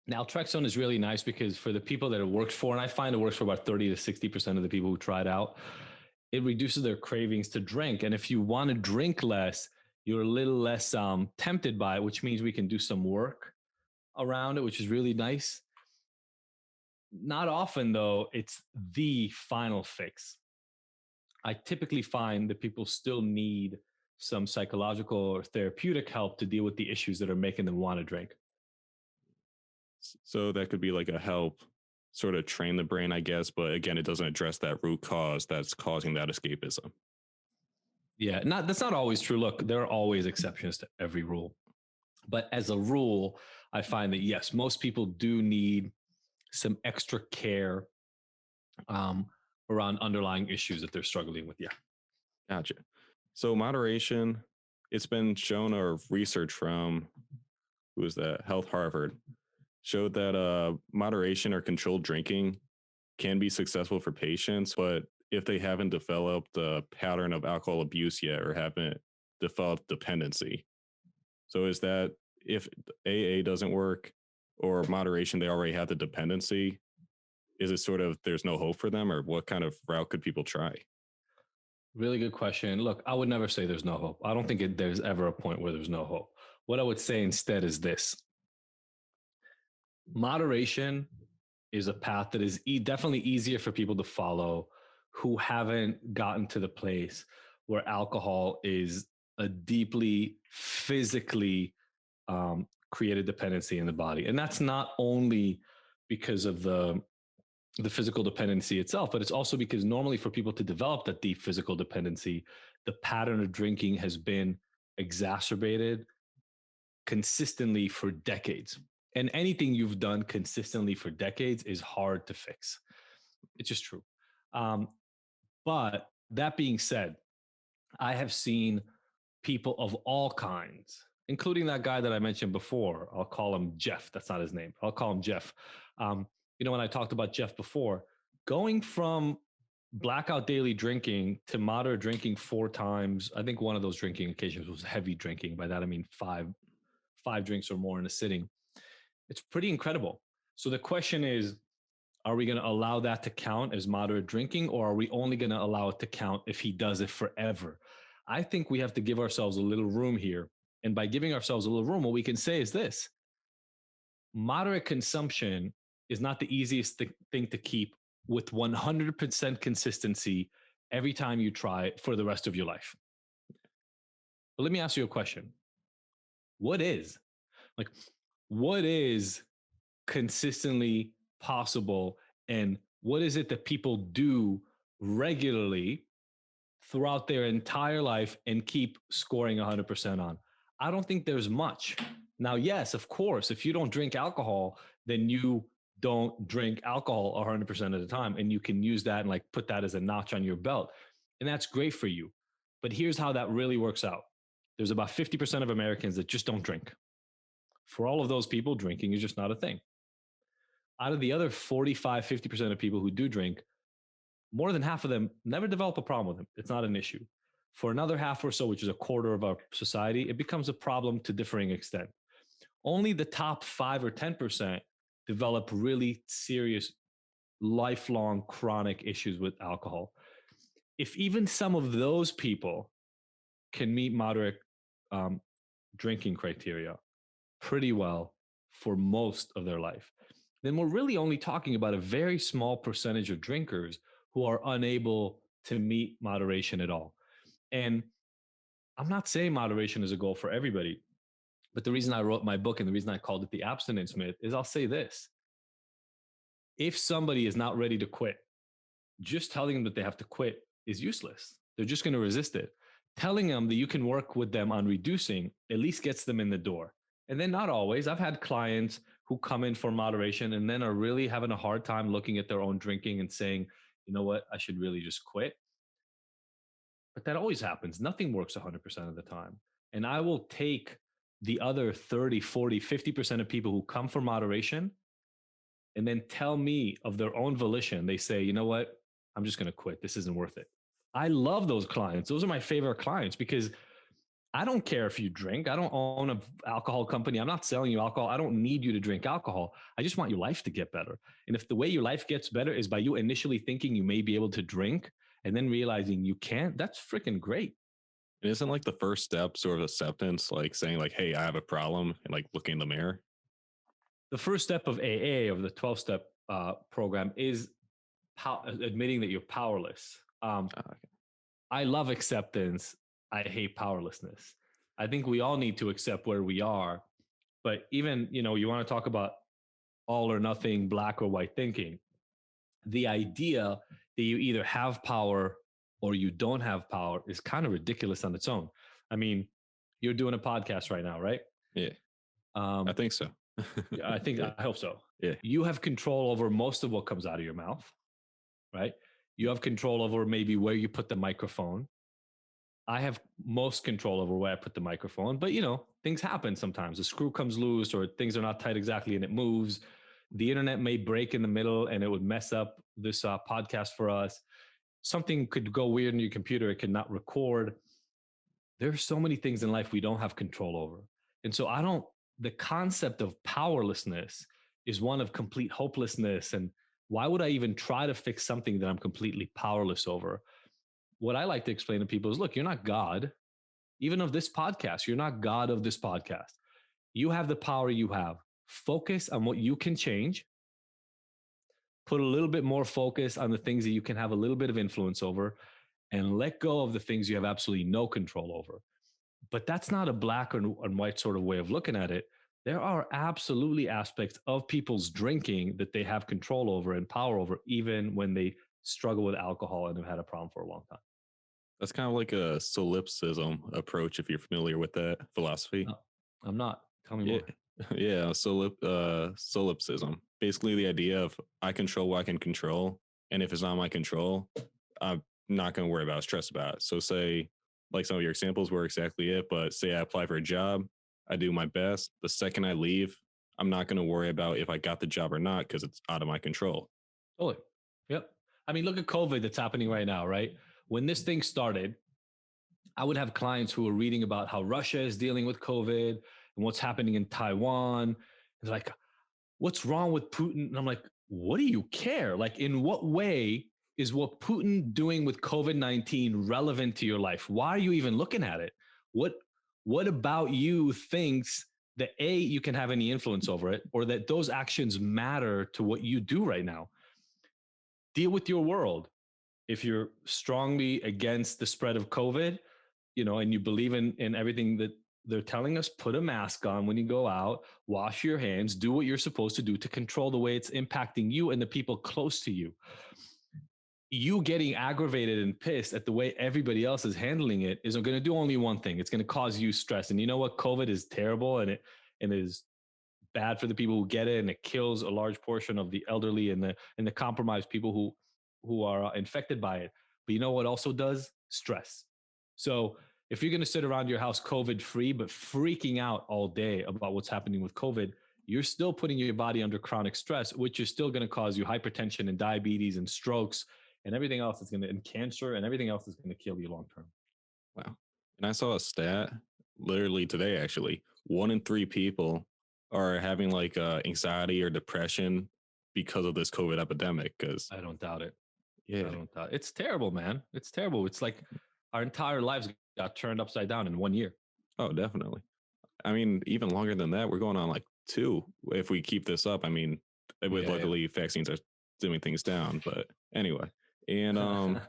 Naltrexone is really nice because for the people that it works for, and I find it works for about 30 to 60% of the people who try it out, it reduces their cravings to drink. And if you want to drink less, you're a little less tempted by it, which means we can do some work around it, which is really nice. Not often, though, it's the final fix. I typically find that people still need some psychological or therapeutic help to deal with the issues that are making them want to drink. So that could be like a help sort of train the brain, I guess. But again, it doesn't address that root cause that's causing that escapism. Yeah, that's not always true. Look, there are always exceptions to every rule. But as a rule, I find that, yes, most people do need some extra care around underlying issues that they're struggling with. Yeah. Gotcha. So moderation, it's been shown, or research from, who was that? Health Harvard showed that moderation or controlled drinking can be successful for patients, but if they haven't developed a pattern of alcohol abuse yet or haven't developed dependency. So is that if AA doesn't work or moderation, they already have the dependency, is it sort of there's no hope for them, or what kind of route could people try? Really good question. Look, I would never say there's no hope. I don't think there's ever a point where there's no hope. What I would say instead is this. Moderation is a path that is definitely easier for people to follow who haven't gotten to the place where alcohol is a deeply physically created dependency in the body. And that's not only because of the physical dependency itself, but it's also because normally for people to develop that deep physical dependency, the pattern of drinking has been exacerbated consistently for decades. And anything you've done consistently for decades is hard to fix. It's just true. But that being said, I have seen people of all kinds, including that guy that I mentioned before. I'll call him Jeff. That's not his name. I'll call him Jeff. When I talked about Jeff before, going from blackout daily drinking to moderate drinking 4 times, I think one of those drinking occasions was heavy drinking. By that, I mean five drinks or more in a sitting. It's pretty incredible. So the question is, are we going to allow that to count as moderate drinking, or are we only going to allow it to count if he does it forever? I think we have to give ourselves a little room here. And by giving ourselves a little room, what we can say is this: moderate consumption is not the easiest thing to keep with 100% consistency every time you try it for the rest of your life. But let me ask you a question. What is consistently possible, and what is it that people do regularly throughout their entire life and keep scoring 100% on? I don't think there's much. Now, yes, of course, if you don't drink alcohol, then you don't drink alcohol 100% of the time, and you can use that and put that as a notch on your belt, and that's great for you. But here's how that really works out. There's about 50% of Americans that just don't drink. For all of those people, drinking is just not a thing. Out of the other 45, 50% of people who do drink, more than half of them never develop a problem with it. It's not an issue. For another half or so, which is a quarter of our society, it becomes a problem to differing extent. Only the top 5 or 10% develop really serious, lifelong, chronic issues with alcohol. If even some of those people can meet moderate um, drinking criteria pretty well for most of their life, then we're really only talking about a very small percentage of drinkers who are unable to meet moderation at all. And I'm not saying moderation is a goal for everybody, but the reason I wrote my book and the reason I called it The Abstinence Myth is I'll say this. If somebody is not ready to quit, just telling them that they have to quit is useless. They're just going to resist it. Telling them that you can work with them on reducing at least gets them in the door. And then not always. I've had clients who come in for moderation and then are really having a hard time looking at their own drinking and saying, you know what, I should really just quit. But that always happens. Nothing works 100% of the time. And I will take the other 30, 40, 50% of people who come for moderation and then tell me of their own volition. They say, you know what, I'm just going to quit. This isn't worth it. I love those clients. Those are my favorite clients because I don't care if you drink. I don't own an alcohol company. I'm not selling you alcohol. I don't need you to drink alcohol. I just want your life to get better. And if the way your life gets better is by you initially thinking you may be able to drink and then realizing you can't, that's freaking great. And isn't like the first step sort of acceptance, like saying like, hey, I have a problem, and like looking in the mirror? The first step of AA, of the 12-step program, is admitting that you're powerless. Okay. I love acceptance. I hate powerlessness. I think we all need to accept where we are. But even, you want to talk about all or nothing, black or white thinking. The idea that you either have power or you don't have power is kind of ridiculous on its own. I mean, you're doing a podcast right now, right? Yeah. I think so. I hope so. Yeah. You have control over most of what comes out of your mouth, right? You have control over maybe where you put the microphone. I have most control over where I put the microphone, but things happen sometimes. The screw comes loose or things are not tight exactly and it moves. The internet may break in the middle and it would mess up this podcast for us. Something could go weird in your computer. It could not record. There's so many things in life we don't have control over. And so the concept of powerlessness is one of complete hopelessness. And why would I even try to fix something that I'm completely powerless over? What I like to explain to people is, look, you're not God, even of this podcast. You're not God of this podcast. You have the power you have. Focus on what you can change. Put a little bit more focus on the things that you can have a little bit of influence over, and let go of the things you have absolutely no control over. But that's not a black and white sort of way of looking at it. There are absolutely aspects of people's drinking that they have control over and power over, even when they struggle with alcohol and have had a problem for a long time. That's kind of like a solipsism approach, if you're familiar with that philosophy. No, I'm not. Tell me more. Yeah, solipsism. Basically the idea of I control what I can control. And if it's not my control, I'm not going to worry about stress about it. So say, like some of your examples were exactly it, but say I apply for a job, I do my best. The second I leave, I'm not going to worry about if I got the job or not because it's out of my control. Totally. Yep. I mean, look at COVID that's happening right now, right? When this thing started, I would have clients who were reading about how Russia is dealing with COVID and what's happening in Taiwan. It's like, what's wrong with Putin? And I'm like, what do you care? Like, in what way is what Putin doing with COVID-19 relevant to your life? Why are you even looking at it? What about you thinks that A, you can have any influence over it, or that those actions matter to what you do right now? Deal with your world. If you're strongly against the spread of COVID, and you believe in everything that they're telling us, put a mask on when you go out, wash your hands, do what you're supposed to do to control the way it's impacting you and the people close to you. You getting aggravated and pissed at the way everybody else is handling it is going to do only one thing. It's going to cause you stress. And you know what? COVID is terrible and it is bad for the people who get it, and it kills a large portion of the elderly and the compromised people who are infected by it. But you know what also does? Stress. So if you're going to sit around your house COVID free, but freaking out all day about what's happening with COVID, you're still putting your body under chronic stress, which is still going to cause you hypertension and diabetes and strokes and everything else and cancer and everything else is going to kill you long term. Wow. And I saw a stat literally today, actually. 1 in 3 people are having like anxiety or depression because of this COVID epidemic. Because I don't doubt it. Yeah, I don't doubt it. It's terrible, man. It's terrible. It's like our entire lives got turned upside down in 1 year. Oh, definitely. I mean, even longer than that. We're going on like 2 if we keep this up. I mean, luckily vaccines are dimming things down. But anyway, and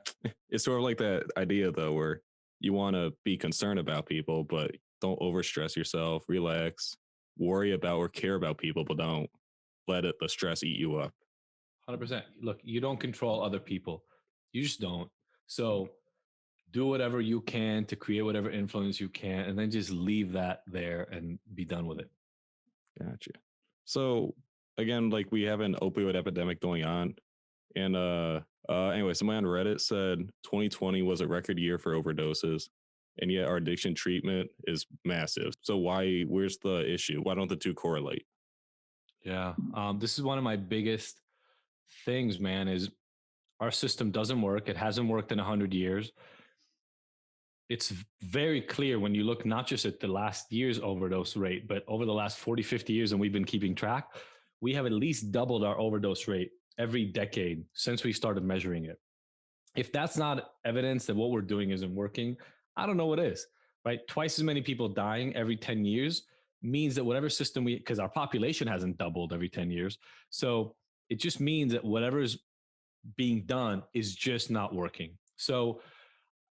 it's sort of like that idea though, where you want to be concerned about people, but don't overstress yourself. Relax, worry about or care about people, but don't let the stress eat you up. 100%. Look, you don't control other people. You just don't. So do whatever you can to create whatever influence you can, and then just leave that there and be done with it. Gotcha. So again, like we have an opioid epidemic going on. And anyway, somebody on Reddit said 2020 was a record year for overdoses, and yet our addiction treatment is massive. So where's the issue? Why don't the two correlate? Yeah. This is one of my biggest things, man, is our system doesn't work. It hasn't worked in 100 years. It's very clear when you look not just at the last year's overdose rate, but over the last 40, 50 years, and we've been keeping track, we have at least doubled our overdose rate every decade since we started measuring it. If that's not evidence that what we're doing isn't working, I don't know what is, right? Twice as many people dying every 10 years means that whatever system because our population hasn't doubled every 10 years. So it just means that whatever's being done is just not working. So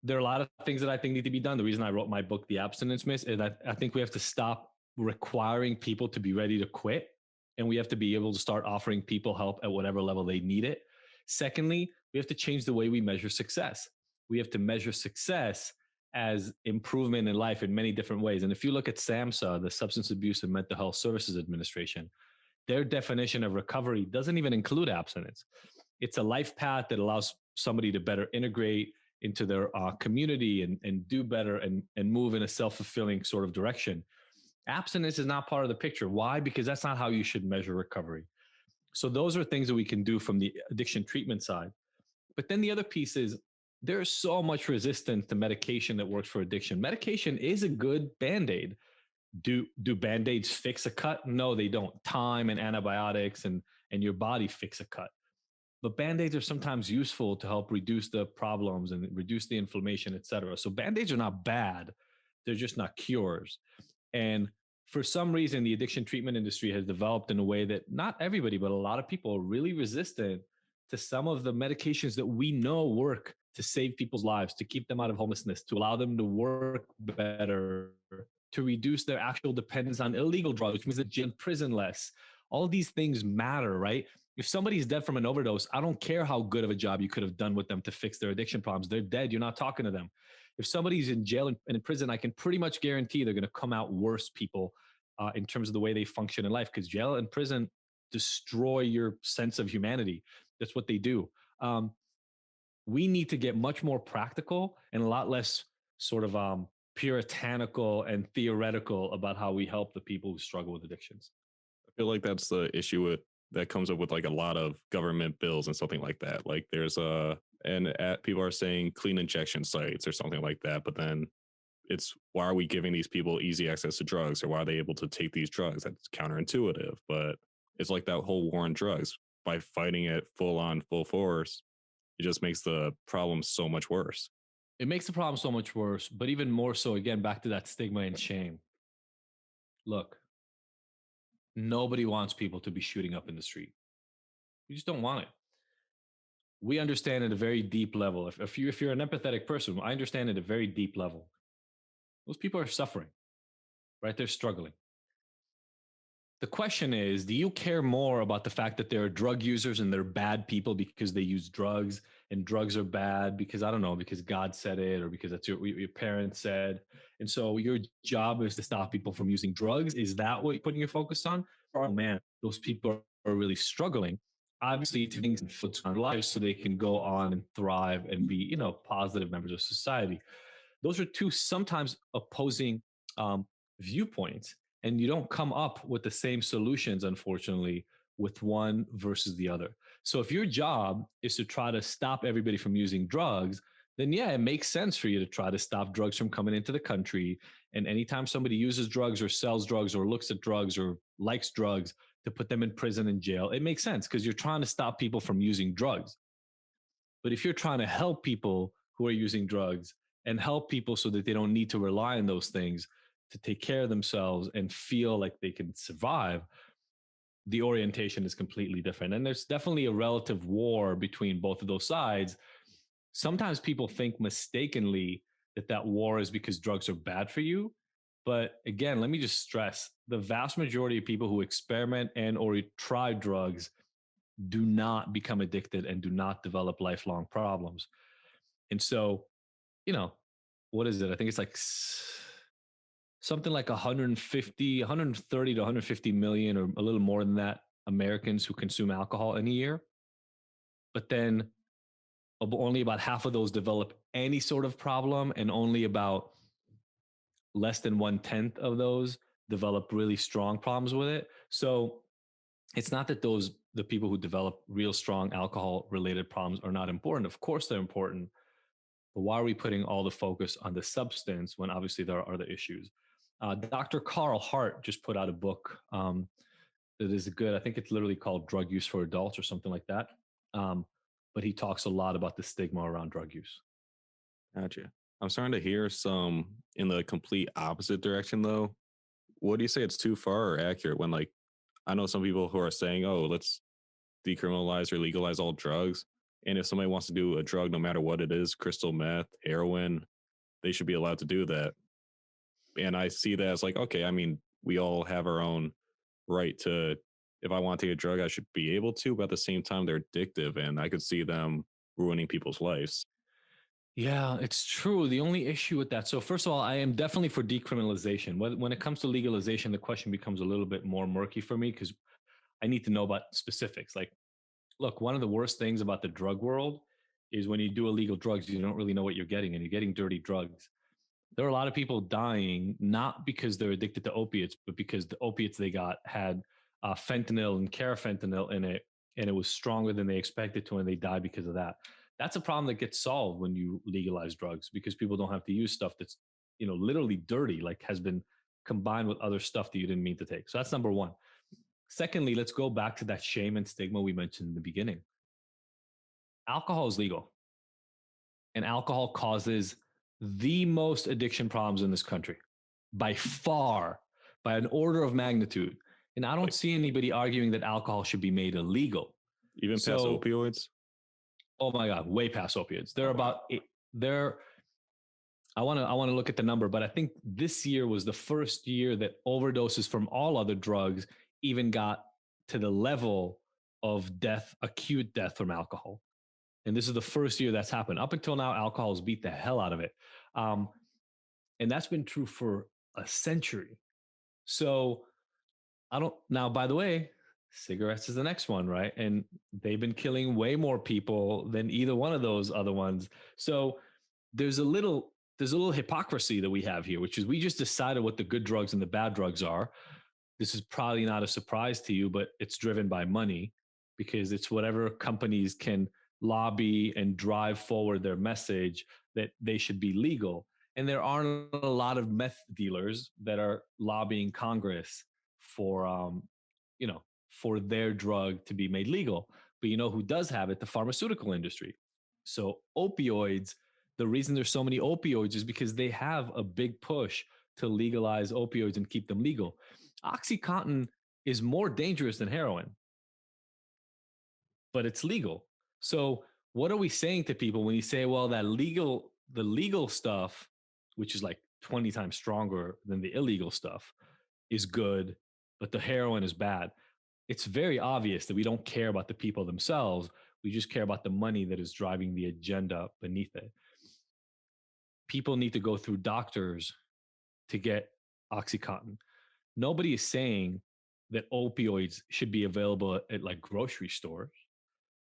there are a lot of things that I think need to be done. The reason I wrote my book, The Abstinence Myth, is that I think we have to stop requiring people to be ready to quit. And we have to be able to start offering people help at whatever level they need it. Secondly, we have to change the way we measure success. We have to measure success as improvement in life in many different ways. And if you look at SAMHSA, the Substance Abuse and Mental Health Services Administration, their definition of recovery doesn't even include abstinence. It's a life path that allows somebody to better integrate into their community and do better and move in a self-fulfilling sort of direction. Abstinence is not part of the picture. Why? Because that's not how you should measure recovery. So those are things that we can do from the addiction treatment side. But then the other piece is there's so much resistance to medication that works for addiction. Medication is a good Band-Aid. Do Band-Aids fix a cut? No, they don't. Time and antibiotics and your body fix a cut. But Band-Aids are sometimes useful to help reduce the problems and reduce the inflammation, et cetera. So Band-Aids are not bad. They're just not cures. And for some reason, the addiction treatment industry has developed in a way that not everybody, but a lot of people are really resistant to some of the medications that we know work to save people's lives, to keep them out of homelessness, to allow them to work better, to reduce their actual dependence on illegal drugs, which means that jail and prison less. All these things matter, right? If somebody's dead from an overdose, I don't care how good of a job you could have done with them to fix their addiction problems. They're dead. You're not talking to them. If somebody's in jail and in prison, I can pretty much guarantee they're going to come out worse people in terms of the way they function in life, because jail and prison destroy your sense of humanity. That's what they do. We need to get much more practical and a lot less sort of puritanical and theoretical about how we help the people who struggle with addictions. I feel like that's the issue that comes up with like a lot of government bills and something like that. Like there's people are saying clean injection sites or something like that, but then it's why are we giving these people easy access to drugs, or why are they able to take these drugs? That's counterintuitive, but it's like that whole war on drugs. By fighting it full force, it just makes the problem so much worse. It makes the problem so much worse, but even more so, again, back to that stigma and shame. Look, nobody wants people to be shooting up in the street. We just don't want it. We understand at a very deep level. If you're an empathetic person, I understand at a very deep level. Those people are suffering, right? They're struggling. The question is, do you care more about the fact that they're drug users and they're bad people because they use drugs, and drugs are bad because, I don't know, because God said it, or because that's your parents said, and so your job is to stop people from using drugs? Is that what you're putting your focus on? Oh man, those people are really struggling. Obviously, to things influence on lives so they can go on and thrive and be, positive members of society. Those are two sometimes opposing viewpoints, and you don't come up with the same solutions, unfortunately, with one versus the other. So if your job is to try to stop everybody from using drugs, then yeah, it makes sense for you to try to stop drugs from coming into the country. And anytime somebody uses drugs or sells drugs or looks at drugs or likes drugs, to put them in prison and jail, it makes sense because you're trying to stop people from using drugs. But if you're trying to help people who are using drugs and help people so that they don't need to rely on those things to take care of themselves and feel like they can survive, the orientation is completely different. And there's definitely a relative war between both of those sides. Sometimes people think mistakenly that that war is because drugs are bad for you. But again, let me just stress, the vast majority of people who experiment and or try drugs do not become addicted and do not develop lifelong problems. And so, what is it? I think it's like something like 130 to 150 million or a little more than that Americans who consume alcohol in a year. But then only about half of those develop any sort of problem, and only about less than 1/10 of those develop really strong problems with it. So it's not that the people who develop real strong alcohol related problems are not important. Of course they're important. But why are we putting all the focus on the substance when obviously there are other issues? Dr. Carl Hart just put out a book that is good. I think it's literally called Drug Use for Adults or something like that. But he talks a lot about the stigma around drug use. Gotcha. I'm starting to hear some in the complete opposite direction, though. What do you say it's too far or accurate when, like, I know some people who are saying, oh, let's decriminalize or legalize all drugs. And if somebody wants to do a drug, no matter what it is, crystal meth, heroin, they should be allowed to do that. And I see that as like, okay, I mean, we all have our own right to, if I want to take a drug, I should be able to, but at the same time, they're addictive and I could see them ruining people's lives. Yeah, it's true. The only issue with that. So first of all, I am definitely for decriminalization. When it comes to legalization, the question becomes a little bit more murky for me because I need to know about specifics. Like, look, one of the worst things about the drug world is when you do illegal drugs, you don't really know what you're getting, and you're getting dirty drugs. There are a lot of people dying, not because they're addicted to opiates, but because the opiates they got had fentanyl and carfentanil in it, and it was stronger than they expected to, and they died because of that. That's a problem that gets solved when you legalize drugs, because people don't have to use stuff that's, literally dirty, like has been combined with other stuff that you didn't mean to take. So that's number one. Secondly, let's go back to that shame and stigma we mentioned in the beginning. Alcohol is legal, and alcohol causes the most addiction problems in this country by far, by an order of magnitude. And I don't see anybody arguing that alcohol should be made illegal. Even past opioids? Oh my God, way past opioids. I want to look at the number, but I think this year was the first year that overdoses from all other drugs even got to the level of death, acute death from alcohol. And this is the first year that's happened. Up until now, alcohol has beat the hell out of it. And that's been true for a century. So now, by the way, cigarettes is the next one, right? And they've been killing way more people than either one of those other ones. So there's a little hypocrisy that we have here, which is we just decided what the good drugs and the bad drugs are. This is probably not a surprise to you, but it's driven by money, because it's whatever companies can lobby and drive forward their message that they should be legal. And there aren't a lot of meth dealers that are lobbying Congress for, for their drug to be made legal. But you know who does have it? The pharmaceutical industry. So opioids, the reason there's so many opioids is because they have a big push to legalize opioids and keep them legal. OxyContin is more dangerous than heroin, but it's legal. So what are we saying to people when you say, well, the legal stuff, which is like 20 times stronger than the illegal stuff, is good, but the heroin is bad? It's very obvious that we don't care about the people themselves. We just care about the money that is driving the agenda beneath it. People need to go through doctors to get OxyContin. Nobody is saying that opioids should be available at like grocery stores.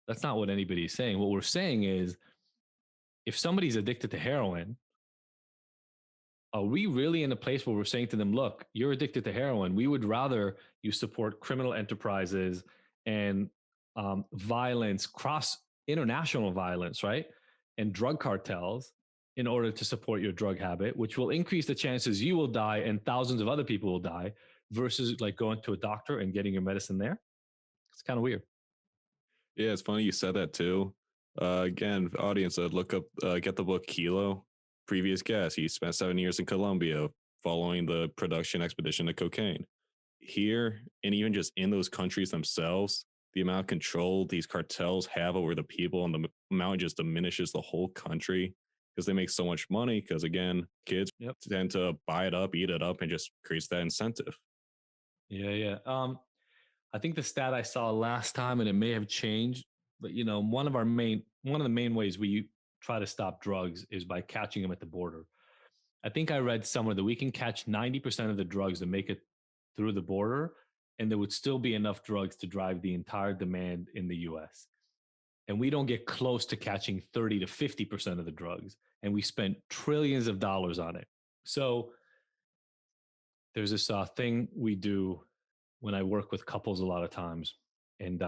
That's not what anybody is saying. What we're saying is, if somebody's addicted to heroin, are we really in a place where we're saying to them, look, you're addicted to heroin. We would rather you support criminal enterprises and violence, international violence, right? And drug cartels in order to support your drug habit, which will increase the chances you will die and thousands of other people will die, versus like going to a doctor and getting your medicine there. It's kind of weird. Yeah, it's funny you said that too. Again, audience, look up, get the book Kilo. previous guest, he spent 7 years in Colombia following the production expedition of cocaine. Here, and even just in those countries themselves, the amount of control these cartels have over the people and the amount just diminishes the whole country because they make so much money. Because again, kids tend to buy it up, eat it up, and just creates that incentive. Yeah. I think the stat I saw last time, and it may have changed, but you know, one of the main ways we try to stop drugs is by catching them at the border. I think I read somewhere that we can catch 90% of the drugs that make it through the border, and there would still be enough drugs to drive the entire demand in the US. And we don't get close to catching 30 to 50% of the drugs, and we spent trillions of dollars on it. So there's this thing we do when I work with couples a lot of times, and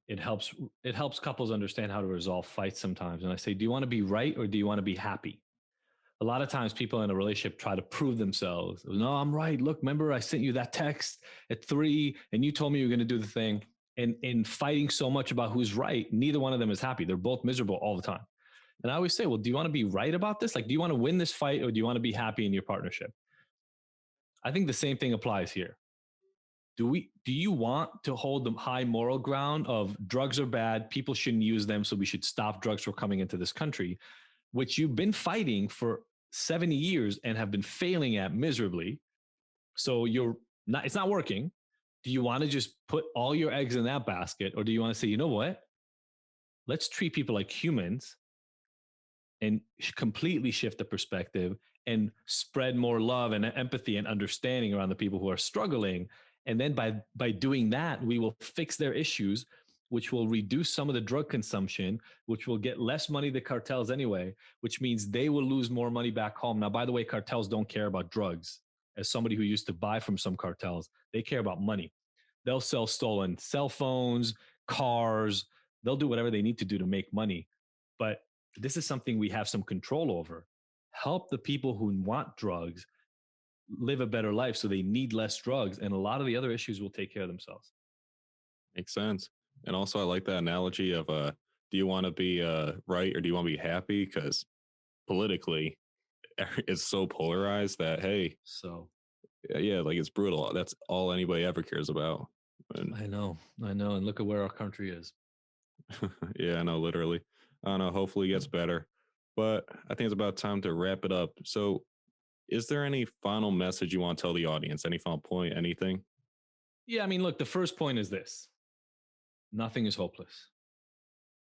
it helps couples understand how to resolve fights sometimes. And I say, do you want to be right or do you want to be happy? A lot of times people in a relationship try to prove themselves. No, I'm right. Look, remember I sent you that text at 3 and you told me you were going to do the thing. And in fighting so much about who's right, neither one of them is happy. They're both miserable all the time. And I always say, well, do you want to be right about this? Like, do you want to win this fight or do you want to be happy in your partnership? I think the same thing applies here. Do you want to hold the high moral ground of drugs are bad, people shouldn't use them, so we should stop drugs from coming into this country, which you've been fighting for 70 years and have been failing at miserably. So it's not working. Do you want to just put all your eggs in that basket? Or do you want to say, you know what? Let's treat people like humans and completely shift the perspective and spread more love and empathy and understanding around the people who are struggling. And then by doing that, we will fix their issues, which will reduce some of the drug consumption, which will get less money to cartels anyway, which means they will lose more money back home. Now, by the way, cartels don't care about drugs. As somebody who used to buy from some cartels, they care about money. They'll sell stolen cell phones, cars. They'll do whatever they need to do to make money. But this is something we have some control over. Help the people who want drugs live a better life so they need less drugs. And a lot of the other issues will take care of themselves. Makes sense. And also I like that analogy of do you want to be right or do you want to be happy? Because politically it's so polarized that, hey, so yeah, like it's brutal. That's all anybody ever cares about. And I know. And look at where our country is. Yeah, I know, literally. I don't know, hopefully it gets better. But I think it's about time to wrap it up. So is there any final message you want to tell the audience? Any final point, anything? Yeah, I mean, look, the first point is this. Nothing is hopeless.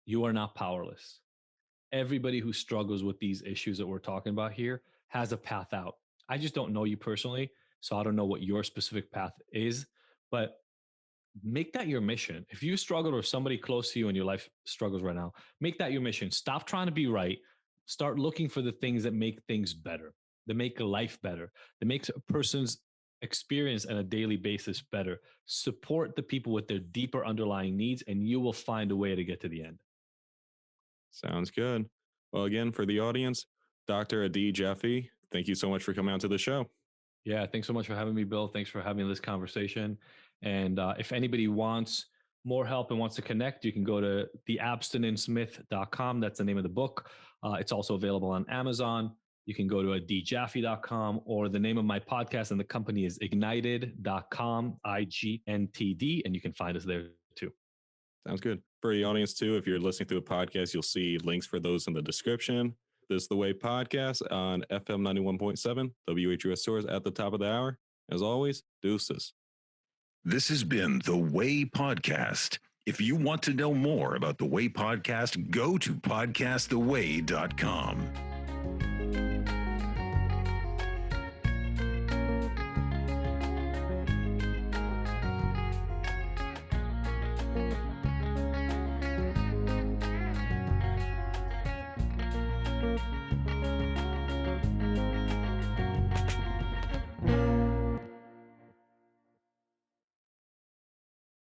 You are not powerless. Everybody who struggles with these issues that we're talking about here has a path out. I just don't know you personally, so I don't know what your specific path is, but make that your mission. If you struggle or somebody close to you in your life struggles right now, make that your mission. Stop trying to be right. Start looking for the things that make things better, that make life better, that makes a person's experience on a daily basis better. Support the people with their deeper underlying needs, and you will find a way to get to the end. Sounds good. Well, again, for the audience, Dr. Adi Jaffe, thank you so much for coming out to the show. Yeah, thanks so much for having me, Bill. Thanks for having this conversation. And if anybody wants more help and wants to connect, you can go to theabstinenceMyth.com. That's the name of the book. It's also available on Amazon. You can go to djaffe.com, or the name of my podcast and the company is ignited.com, IGNTD, and you can find us there too. Sounds good. For the audience too, if you're listening to a podcast, you'll see links for those in the description. This is The Way Podcast on FM 91.7, WHUS Source at the top of the hour. As always, deuces. This has been The Way Podcast. If you want to know more about The Way Podcast, go to podcasttheway.com.